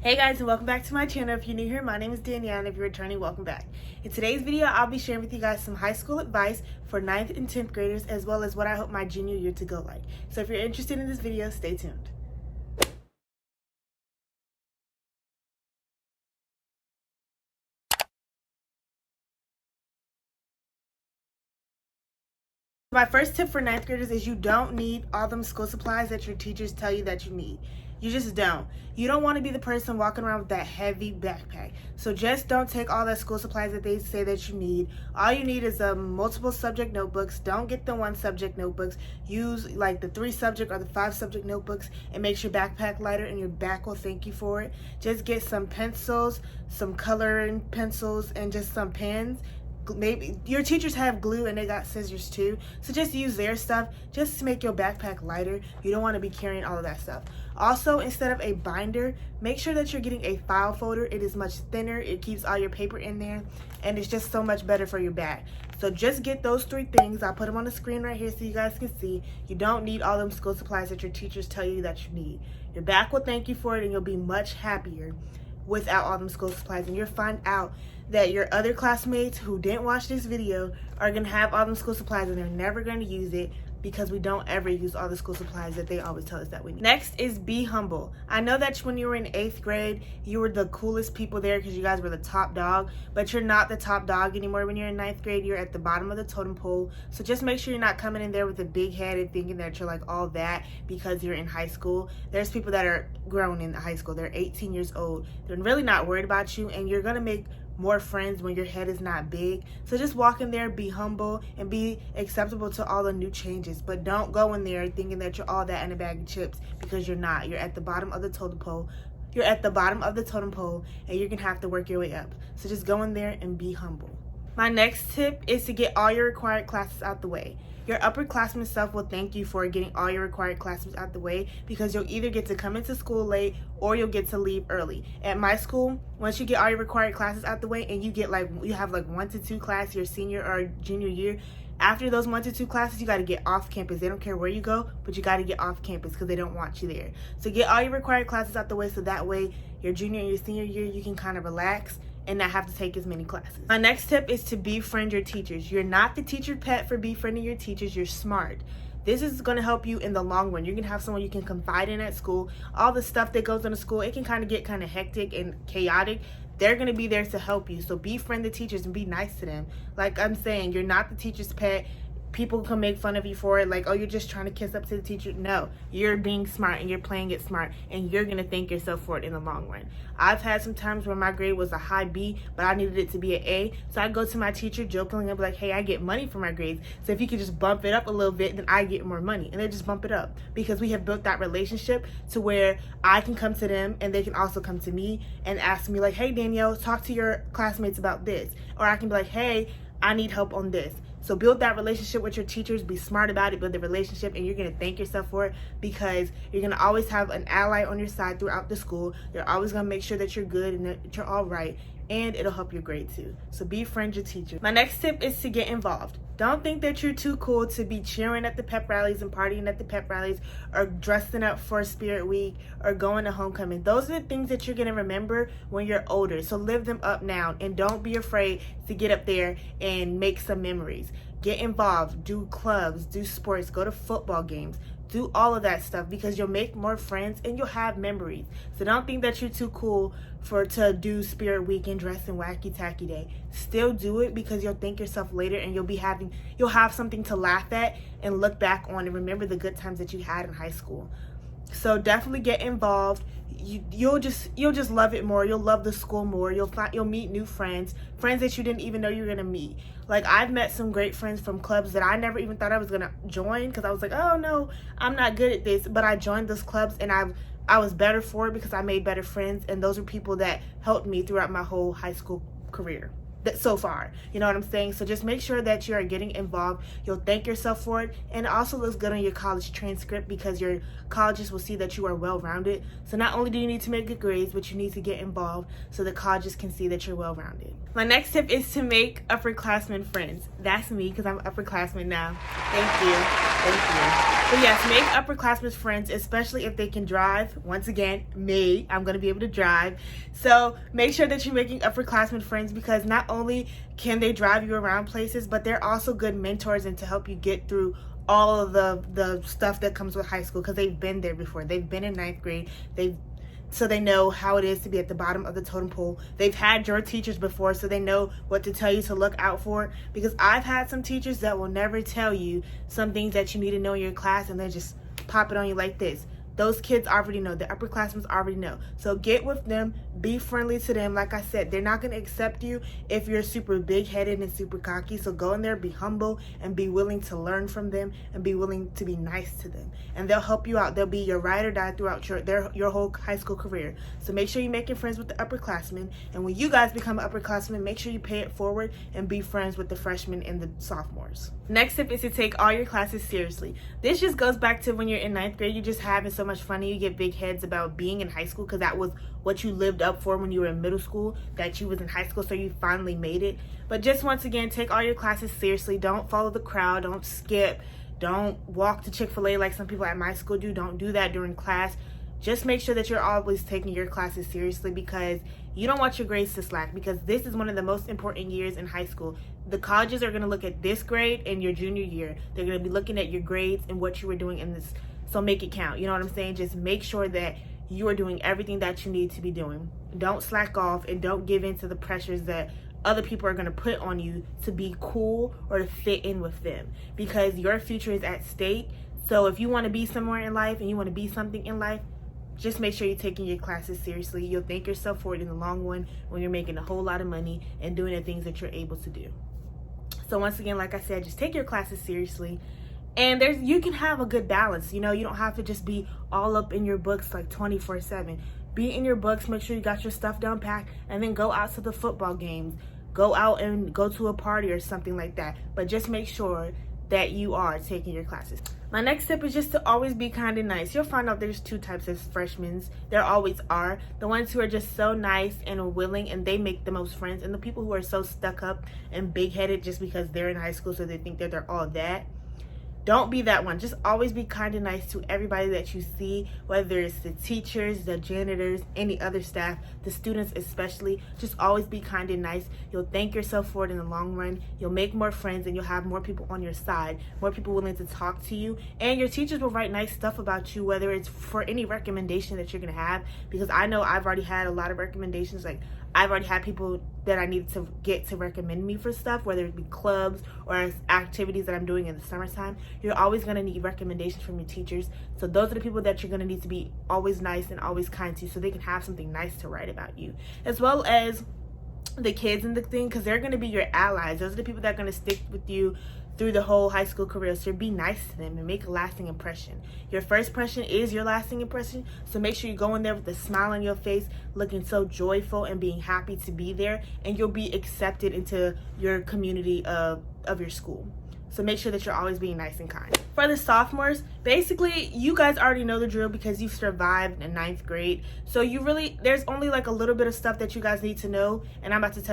Hey guys, and welcome back to my channel. If you're new here, my name is Danielle, and if you're returning, welcome back. In today's video, I'll be sharing with you guys some high school advice for 9th and 10th graders, as well as what I hope my junior year to go like. So if you're interested in this video, stay tuned. My first tip for 9th graders is you don't need all them school supplies that your teachers tell you that you need. You just don't. You don't want to be the person walking around with that heavy backpack. So just don't take all that school supplies that they say that you need. All you need is multiple subject notebooks. Don't get the 1 subject notebooks. Use like the 3 subject or the 5 subject notebooks. It makes your backpack lighter and your back will thank you for it. Just get some pencils, some coloring pencils, and just some pens. Maybe your teachers have glue and they got scissors too, so just use their stuff just to make your backpack lighter. You don't want to be carrying all of that stuff. Also, instead of a binder, make sure that you're getting a file folder. It is much thinner, it keeps all your paper in there, and it's just so much better for your bag. So just get those 3 things. I'll put them on the screen right here so you guys can see. You don't need all them school supplies that your teachers tell you that you need. Your back will thank you for it, and you'll be much happier without all them school supplies. And you'll find out that your other classmates who didn't watch this video are going to have all them school supplies and they're never going to use it, because we don't ever use all the school supplies that they always tell us that we need. Next is be humble. I know that when you were in 8th grade, you were the coolest people there because you guys were the top dog, but you're not the top dog anymore. When you're in 9th grade, you're at the bottom of the totem pole. So just make sure you're not coming in there with a big head and thinking that you're like all that because you're in high school. There's people that are grown in high school. They're 18 years old. They're really not worried about you, and you're going to make more friends when your head is not big. So just walk in there, be humble, and be acceptable to all the new changes. But don't go in there thinking that you're all that in a bag of chips, because you're not. You're at the bottom of the totem pole. You're at the bottom of the totem pole, and you're gonna have to work your way up. So just go in there and be humble. My next tip is to get all your required classes out the way. Your upperclassmen self will thank you for getting all your required classes out the way, because you'll either get to come into school late or you'll get to leave early. At my school, once you get all your required classes out the way and you have like 1 to 2 classes your senior or junior year, after those 1 to 2 classes, you got to get off campus. They don't care where you go, but you got to get off campus because they don't want you there. So get all your required classes out the way, so that way your junior and your senior year you can kind of relax and not have to take as many classes. My next tip is to befriend your teachers. You're not the teacher pet for befriending your teachers. You're smart. This is going to help you in the long run. You're going to have someone you can confide in at school. All the stuff that goes into school, it can kind of get hectic and chaotic. They're going to be there to help you. So befriend the teachers and be nice to them. Like I'm saying, you're not the teacher's pet. People can make fun of you for it, like, oh, you're just trying to kiss up to the teacher. No, you're being smart and you're playing it smart, and you're going to thank yourself for it in the long run. I've had some times where my grade was a high B, but I needed it to be an A. So I go to my teacher jokingly and be like, hey, I get money for my grades. So if you could just bump it up a little bit, then I get more money. And they just bump it up, because we have built that relationship to where I can come to them and they can also come to me and ask me like, hey, Danielle, talk to your classmates about this. Or I can be like, hey, I need help on this. So build that relationship with your teachers, be smart about it, build the relationship, and you're going to thank yourself for it, because you're going to always have an ally on your side throughout the school. They're always going to make sure that you're good and that you're all right, and it'll help your grade too. So befriend your teacher. My next tip is to get involved. Don't think that you're too cool to be cheering at the pep rallies and partying at the pep rallies, or dressing up for Spirit Week, or going to homecoming. Those are the things that you're going to remember when you're older. So live them up now, and don't be afraid to get up there and make some memories. Get involved, do clubs, do sports, go to football games, do all of that stuff, because you'll make more friends and you'll have memories. So don't think that you're too cool to do Spirit Week and dress in Wacky Tacky Day. Still do it, because you'll thank yourself later, and you'll have something to laugh at and look back on and remember the good times that you had in high school. So definitely get involved. You'll just love it more. You'll love the school more. You'll meet new friends that you didn't even know you were gonna meet. Like, I've met some great friends from clubs that I never even thought I was gonna join, because I was like, oh no, I'm not good at this. But I joined those clubs, and I was better for it because I made better friends, and those are people that helped me throughout my whole high school career. so far. You know what I'm saying? So just make sure that you are getting involved. You'll thank yourself for it, and it also looks good on your college transcript because your colleges will see that you are well-rounded. So not only do you need to make good grades, but you need to get involved so the colleges can see that you're well-rounded. My next tip is to make upperclassmen friends. That's me because I'm an upperclassman now. Thank you. But yes, make upperclassmen friends, especially if they can drive. Once again, I'm going to be able to drive. So make sure that you're making upperclassmen friends because not only can they drive you around places, but they're also good mentors and to help you get through all of the stuff that comes with high school because they've been there before. They've been in 9th grade. So they know how it is to be at the bottom of the totem pole. They've had your teachers before, so they know what to tell you to look out for. Because I've had some teachers that will never tell you some things that you need to know in your class, and they just pop it on you like this. Those kids already know. The upperclassmen already know. So get with them. Be friendly to them. Like I said, they're not going to accept you if you're super big-headed and super cocky. So go in there, be humble, and be willing to learn from them and be willing to be nice to them. And they'll help you out. They'll be your ride or die throughout your whole high school career. So make sure you're making friends with the upperclassmen. And when you guys become upperclassmen, make sure you pay it forward and be friends with the freshmen and the sophomores. Next tip is to take all your classes seriously. This just goes back to when you're in 9th grade. You're just having so much fun and you get big heads about being in high school because that was what you lived up for when you were in middle school, that you was in high school, so you finally made it. But just once again, take all your classes seriously. Don't follow the crowd. Don't skip. Don't walk to Chick-fil-A like some people at my school do. Don't do that during class. Just make sure that you're always taking your classes seriously because you don't want your grades to slack because this is one of the most important years in high school. The colleges are going to look at this grade in your junior year. They're going to be looking at your grades and what you were doing in this. So make it count. You know what I'm saying? Just make sure that you are doing everything that you need to be doing. Don't slack off and don't give in to the pressures that other people are going to put on you to be cool or to fit in with them because your future is at stake. So if you want to be somewhere in life and you want to be something in life, just make sure you're taking your classes seriously. You'll thank yourself for it in the long run when you're making a whole lot of money and doing the things that you're able to do. So once again, like I said, just take your classes seriously. And you can have a good balance. You know, you don't have to just be all up in your books like 24/7. Be in your books, make sure you got your stuff down packed, and then go out to the football games. Go out and go to a party or something like that. But just make sure that you are taking your classes. My next tip is just to always be kind and nice. You'll find out there's two types of freshmen. There always are. The ones who are just so nice and willing and they make the most friends. And the people who are so stuck up and big-headed just because they're in high school so they think that they're all that. Don't be that one. Just always be kind and nice to everybody that you see, whether it's the teachers, the janitors, any other staff, the students especially. Just always be kind and nice. You'll thank yourself for it in the long run. You'll make more friends and you'll have more people on your side, more people willing to talk to you. And your teachers will write nice stuff about you, whether it's for any recommendation that you're going to have. Because I know I've already had a lot of recommendations. Like, I've already had people that I needed to get to recommend me for stuff, whether it be clubs or activities that I'm doing in the summertime. You're always going to need recommendations from your teachers. So those are the people that you're going to need to be always nice and always kind to so they can have something nice to write about you. As well as the kids and the thing, because they're going to be your allies. Those are the people that are going to stick with you through the whole high school career. So be nice to them and make a lasting impression. Your first impression is your lasting impression. So make sure you go in there with a smile on your face, looking so joyful and being happy to be there. And you'll be accepted into your community of your school. So make sure that you're always being nice and kind. For the sophomores, basically, you guys already know the drill because you've survived in 9th grade. So there's only like a little bit of stuff that you guys need to know. And I'm about to tell you